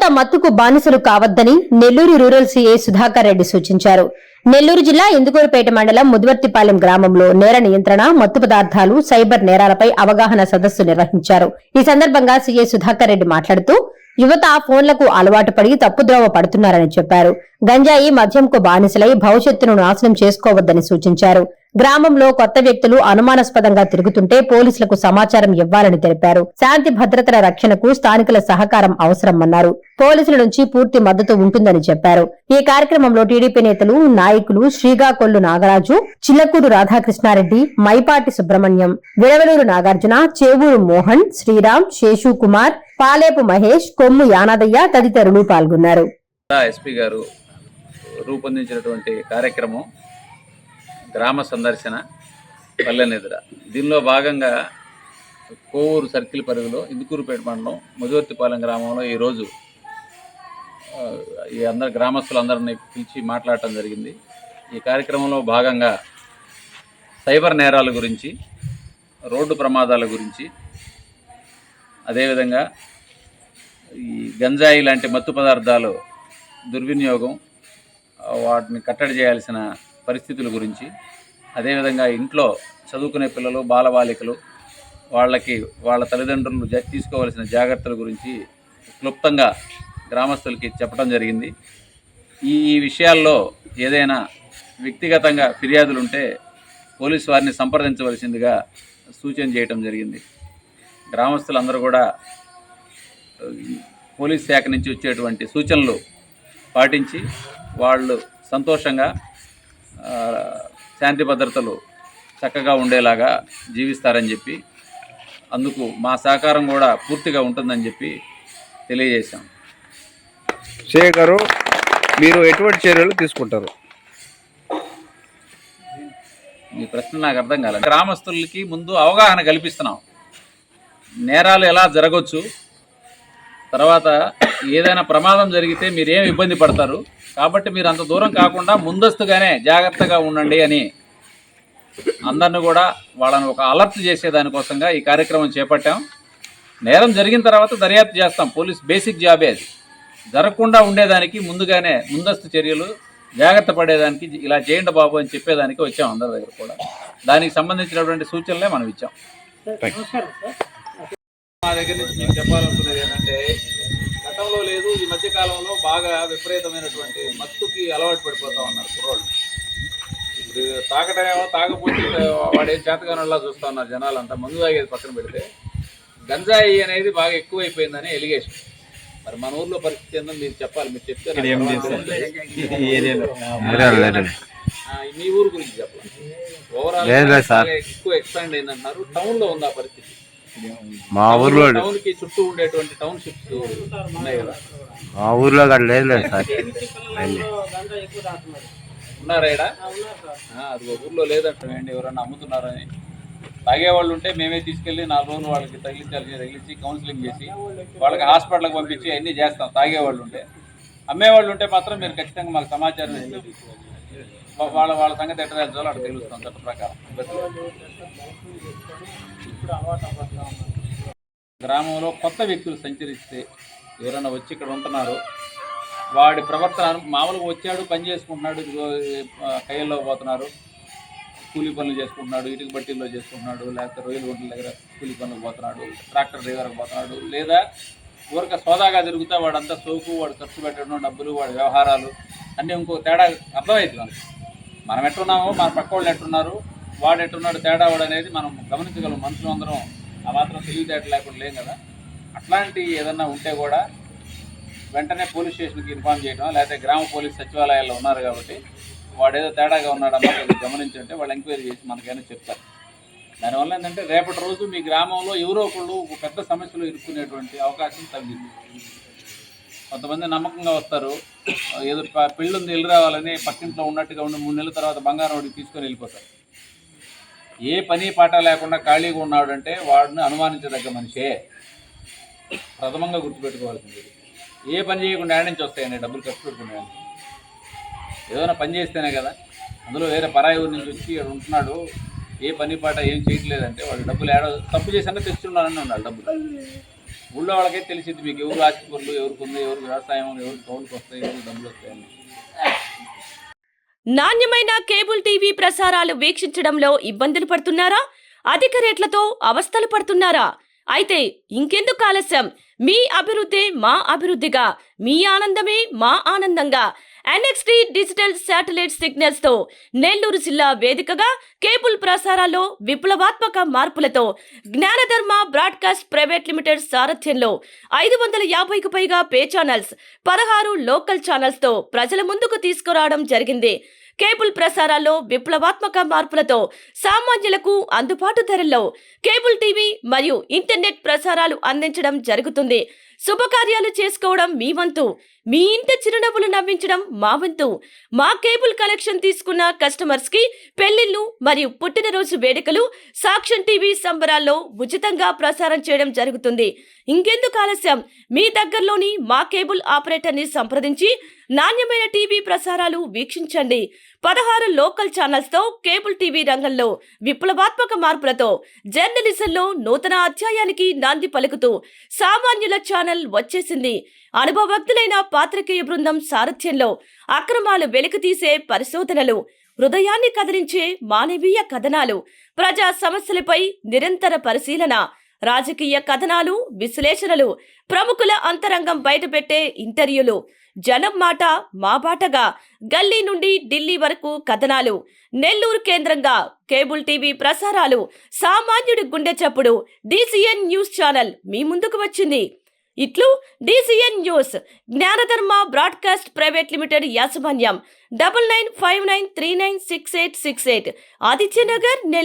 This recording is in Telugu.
యువత మత్తుకు బానిసలు కావద్దని నెల్లూరు రూరల్ సీఐ సుధాకర్ రెడ్డి సూచించారు. నెల్లూరు జిల్లా ఇందుకూరుపేట మండలం ముదివర్తిపాలెం గ్రామంలో నేర నియంత్రణ, మత్తు పదార్థాలు, సైబర్ నేరాలపై అవగాహన సదస్సు నిర్వహించారు. ఈ సందర్భంగా సీఐ సుధాకర్ రెడ్డి మాట్లాడుతూ యువత ఫోన్లకు అలవాటు పడి తప్పుద్రోవ పడుతున్నారని చెప్పారు. గంజాయి, మద్యంకు బానిసలై భవిష్యత్తును నాశనం చేసుకోవద్దని సూచించారు. గ్రామంలో కొత్త వ్యక్తులు అనుమానాస్పదంగా తిరుగుతుంటే పోలీసులకు సమాచారం ఇవ్వాలని తెలిపారు. శాంతి భద్రతల రక్షణకు స్థానికుల సహకారం అవసరమన్నారు. పోలీసుల నుంచి పూర్తి మద్దతు ఉంటుందని చెప్పారు. ఈ కార్యక్రమంలో టీడీపీ నేతలు, నాయకులు శ్రీగాకొల్లు నాగరాజు, చిల్లకూరు రాధాకృష్ణారెడ్డి, మైపాటి సుబ్రహ్మణ్యం, విడవలూరు నాగార్జున, చేవూరు మోహన్, శ్రీరామ్, శేషు కుమార్, పాలేపు మహేష్, కొమ్ము యానాదయ్య తదితరులు పాల్గొన్నారు. ఎస్పీ గారు రూపొందించినటువంటి కార్యక్రమం గ్రామ సందర్శన పల్లె నిద్ర. దీనిలో భాగంగా కోవూరు సర్కిల్ పరిధిలో ఇందుకూరుపేట మండలం ముదివర్తిపాలెం గ్రామంలో ఈరోజు ఈ గ్రామస్తులందరినీ పిలిచి మాట్లాడటం జరిగింది. ఈ కార్యక్రమంలో భాగంగా సైబర్ నేరాల గురించి, రోడ్డు ప్రమాదాల గురించి, అదేవిధంగా ఈ గంజాయి లాంటి మత్తు పదార్థాలు దుర్వినియోగం, వాటిని కట్టడి చేయాల్సిన పరిస్థితుల గురించి, అదేవిధంగా ఇంట్లో చదువుకునే పిల్లలు, బాలబాలికలు, వాళ్ళ తల్లిదండ్రులు తీసుకోవాల్సిన జాగ్రత్తల గురించి క్లుప్తంగా గ్రామస్తులకి చెప్పడం జరిగింది. ఈ విషయాల్లో ఏదైనా వ్యక్తిగతంగా ఫిర్యాదులుంటే పోలీసు వారిని సంప్రదించవలసిందిగా సూచన చేయడం జరిగింది. గ్రామస్తులందరూ కూడా పోలీస్ శాఖ నుంచి వచ్చేటువంటి సూచనలు పాటించి వాళ్ళు సంతోషంగా శాంతి భద్రతలు చక్కగా ఉండేలాగా జీవిస్తారని చెప్పి, అందుకు మా సహకారం కూడా పూర్తిగా ఉంటుందని చెప్పి తెలియజేశాం. షే గారు, మీరు ఎటువంటి చర్యలు తీసుకుంటారు? మీ ప్రశ్న నాకు అర్థం కాలేదు. గ్రామస్తులకి ముందు అవగాహన కల్పిస్తున్నాం. నేరాలు ఎలా జరగవచ్చు, తర్వాత ఏదైనా ప్రమాదం జరిగితే మీరేం ఇబ్బంది పడతారు, కాబట్టి మీరు అంత దూరం కాకుండా ముందస్తుగానే జాగ్రత్తగా ఉండండి అని అందరిని కూడా వాళ్ళని ఒక అలర్ట్ చేసేదానికోసంగా ఈ కార్యక్రమం చేపట్టాం. నేరం జరిగిన తర్వాత దర్యాప్తు చేస్తాం. పోలీస్ బేసిక్ జాబే అది. జరగకుండా ఉండేదానికి ముందుగానే ముందస్తు చర్యలు, జాగ్రత్త పడేదానికి ఇలా చేయండి బాబు అని చెప్పేదానికి వచ్చాం అందరి దగ్గర కూడా. దానికి సంబంధించినటువంటి సూచనలే మనం ఇచ్చాం. మా దగ్గర నుంచి మీకు చెప్పాలనుకునేది ఏంటంటే, గతంలో లేదు, ఈ మధ్యకాలంలో బాగా విపరీతమైనటువంటి మత్తుకి అలవాటు పడిపోతా ఉన్నారు కుర్రోళ్ళు. ఇప్పుడు తాగటమేమో తాగపోతే వాడే చేతగానల్లా చూస్తూ ఉన్నారు జనాలంతా. మందు తాగేది పక్కన పెడితే గంజాయి అనేది బాగా ఎక్కువైపోయిందని ఎలిగేషన్. మరి మన ఊర్లో పరిస్థితి ఏందో మీరు చెప్పాలి. మీరు చెప్తే మీ ఊరు గురించి చెప్పాలి. ఓవరాల్ ఎక్కువ ఎక్స్పాండ్ అయిందంటున్నారు. టౌన్లో ఉంది ఆ పరిస్థితి. మా ఊర్లో టౌన్ కి చుట్టూ ఉండేటువంటి టౌన్షిప్స్ ఉన్నాయి కదా, మా ఊర్లో లేదు సార్. ఉన్నారా ఇక్కడ? అది ఊర్లో లేదంటే ఎవరన్నా అమ్ముతున్నారని తాగేవాళ్ళు ఉంటే మేమే తీసుకెళ్ళి 4 రోజులు వాళ్ళకి తగిలించి కౌన్సిలింగ్ చేసి వాళ్ళకి హాస్పిటల్కి పంపించి అన్నీ చేస్తాం. తాగేవాళ్ళు ఉంటే. అమ్మేవాళ్ళు ఉంటే మాత్రం మీరు ఖచ్చితంగా మాకు సమాచారం ఇవ్వండి. వాళ్ళ సంగతి ఎట్లా తెలుసుకోవాలో అక్కడ తెలుస్తాం చట్ట ప్రకారం. గ్రామంలో కొత్త వ్యక్తులు సంచరిస్తే ఎవరైనా వచ్చి ఇక్కడ ఉంటున్నారు, వాడి ప్రవర్తన మామూలుగా వచ్చాడు, పని చేసుకుంటున్నాడు, కయ్యల్లో పోతున్నారు, కూలీ పనులు చేసుకుంటున్నాడు, ఇటుక బట్టీల్లో చేసుకుంటున్నాడు, లేకపోతే రొయ్యల గుంటల దగ్గర కూలీ పనులకు పోతున్నాడు, ట్రాక్టర్ డ్రైవర్కి పోతున్నాడు, లేదా ఊరిక సోదాగా తిరుగుతా వాడంతా సోకు, వాడు ఖర్చు పెట్టడం, డబ్బులు, వాడి వ్యవహారాలు అన్నీ ఇంకో తేడా అర్థమవుతుంది. మనం ఎట్టున్నామో మన పక్క వాళ్ళు ఎట్టున్నారు, వాడు ఎట్టున్నాడు, తేడా వాడు అనేది మనం గమనించగలం. మనుషులు అందరం ఆ మాత్రం తెలివితేటలు లేకుండా లేం కదా. అట్లాంటి ఏదన్నా ఉంటే కూడా వెంటనే పోలీస్ స్టేషన్కి ఇన్ఫార్మ్ చేయడం, లేకపోతే గ్రామ పోలీస్ సచివాలయాల్లో ఉన్నారు కాబట్టి వాడేదో తేడాగా ఉన్నాడమ్మా గమనించంటే వాళ్ళు ఎంక్వైరీ చేసి మనకైనా చెప్తారు. దానివల్ల ఏంటంటే రేపటి రోజు మీ గ్రామంలో ఎవరో ఒకళ్ళు పెద్ద సమస్యలు ఇరుక్కునేటువంటి అవకాశం తగ్గింది. కొంతమంది నమ్మకంగా వస్తారు, ఏదో పెళ్ళి ఉంది వెళ్ళి రావాలని పక్కింట్లో ఉన్నట్టుగా ఉండి 3 నెలల తర్వాత బంగారం వాడికి తీసుకొని వెళ్ళిపోతారు. ఏ పని పాట లేకుండా ఖాళీగా ఉన్నాడంటే వాడిని అనుమానించదగ్గ మనిషే. ప్రథమంగా గుర్తుపెట్టుకోవాల్సింది. ఏ పని చేయకుండా యాడ్ నుంచి వస్తాయండి డబ్బులు ఖర్చు పెట్టుకునేదానికి. ఏదైనా పని చేస్తేనే కదా. అందులో వేరే పరాయి ఊరి నుంచి వచ్చి ఇక్కడ ఉంటున్నాడు, ఏ పని పాట ఏం చేయట్లేదంటే వాడు డబ్బులు తప్పు చేసినా తెచ్చున్నానని ఉన్నాడు డబ్బులు. ఊళ్ళో వాళ్ళకే తెలిసింది మీకు ఎవరు ఆస్తిపరులు, ఎవరికి ఉంది, ఎవరు వ్యవసాయం, ఎవరు కౌలుకి వస్తాయి, ఎవరు డబ్బులు వస్తాయని. నాణ్యమైన కేబుల్ టీవీ ప్రసారాలు వీక్షించడంలో ఇబ్బందులు పడుతున్నారా? అధిక రేట్లతో అవస్థలు పడుతున్నారా? అయితే ఇంకెందుకు ఆలస్యం? మీ అభివృద్ధి మా అభివృద్ధిగా, మీ ఆనందమే మా ఆనందంగా NXT డిజిటల్ శాటిలైట్ సిగ్నల్స్ తో నెల్లూరు జిల్లా వేదికగా కేబుల్ ప్రసారాల్లో విప్లవాత్మక మార్పులతో జ్ఞానధర్మ బ్రాడ్కాస్ట్ ప్రైవేట్ లిమిటెడ్ సారథ్యంలో 550కు పైగా పే ఛానల్స్, 16 లోకల్ ఛానల్స్ తో ప్రజల ముందుకు తీసుకురావడం జరిగింది. కేబుల్ ప్రసారాల్లో విప్లవాత్మక మార్పులతో సామాన్యులకు అందుబాటు ధరల్లో కేబుల్ టీవీ మరియు ఇంటర్నెట్ ప్రసారాలు అందించడం జరుగుతుంది. శుభకార్యాలు చేసుకోవడం మీ వంతు, మీ ఇంటి చిరునవ్వులు నవ్వించడం మా వంతు. మా కేబుల్ కలెక్షన్ తీసుకున్న కస్టమర్స్ కి పెళ్లిళ్లు మరియు పుట్టినరోజు వేడుకలు సాక్ష్యం టీవీ సంబరాల్లో ఉచితంగా ప్రసారం చేయడం జరుగుతుంది. ఇంకెందుకు ఆలస్యం? మీ దగ్గరలోని మా కేబుల్ ఆపరేటర్ ని సంప్రదించి నాణ్యమైన టీవీ ప్రసారాలు వీక్షించండి. 16 లోకల్ ఛానల్స్ తో కేబుల్ టీవీ రంగంలో విప్లవాత్మక మార్పులతో జర్నలిజంలో నూతన అధ్యాయానికి నాంది పలుకుతూ సామాన్యుల ఛానల్ వచ్చేసింది. అనుభవజ్ఞులైన పాత్రికేయ బృందం సారథ్యంలో అక్రమాలు వెలికితీసే పరిశోధనలు, హృదయాన్ని కదిలించే మానవీయ కథనాలు, ప్రజా సమస్యలపై నిరంతర పరిశీలన, రాజకీయ కథనాలు, విశ్లేషణలు, ప్రముఖుల అంతరంగం బయటపెట్టే ఇంటర్వ్యూలు, జనం మాట మా బాటగా గల్లీ నుండి ఢిల్లీ వరకు కథనాలు, నెల్లూరు కేంద్రంగా కేబుల్ టీవీ ప్రసారాలు, సామాన్యుడి గుండె చప్పుడు DCN న్యూస్ ఛానల్ మీ ముందుకు వచ్చింది. ఇట్లు DCN news, జ్ఞానధర్మ broadcast private limited యాజమాన్యం, 9959396868, ఆదిత్యనగర్, నెల్లూరు.